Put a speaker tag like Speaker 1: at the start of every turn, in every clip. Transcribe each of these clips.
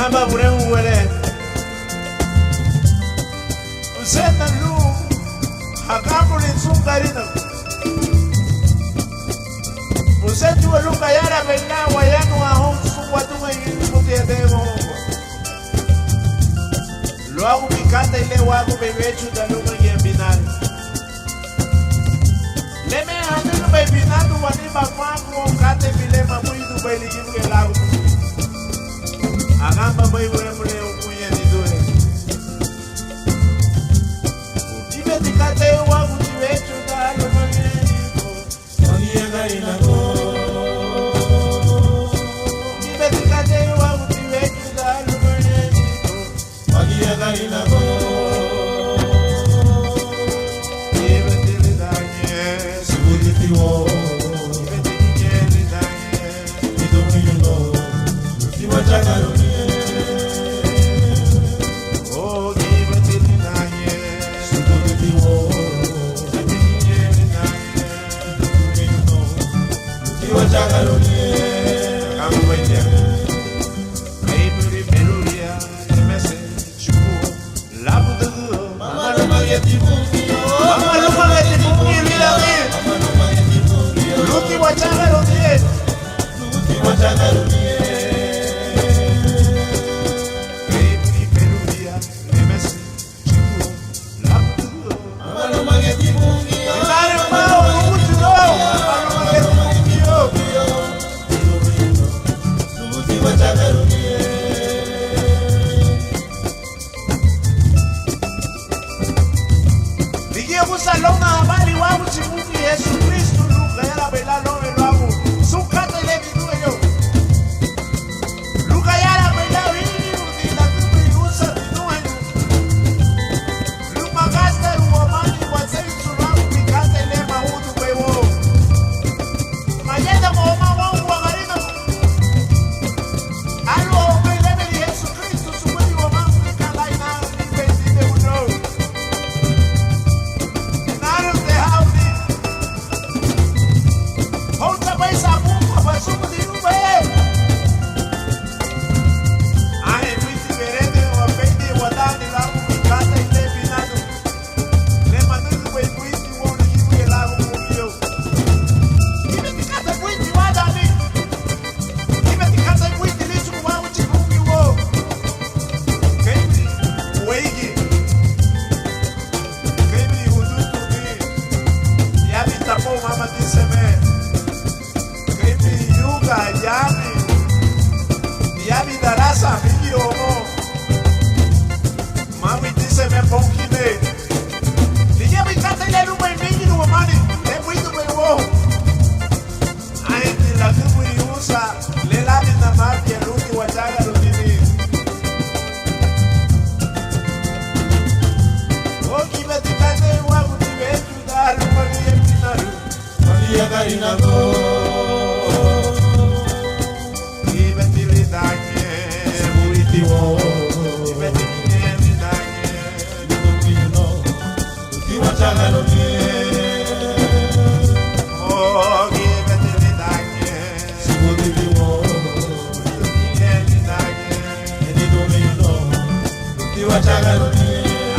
Speaker 1: Agamba buremu wele Usena lu Hakambu linsunga rino Usetu waluka yara bena wayanu wa hong sungwa tunga yinimuti ya demo Luagu mikata ile wagu bebechu dalunga yembinari Leme hanunu bebinadu wanima kwangu wakate bilema mwidu bailigimu ke lagu Agamba baibure mule ukunye nidue Ujibe tikate wagu jivechu dalunga yenipo Waniega inago Ujibe tikate wagu jivechu dalunga yenipo Waniega inago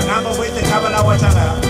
Speaker 1: Agamba mwite kabala wachanga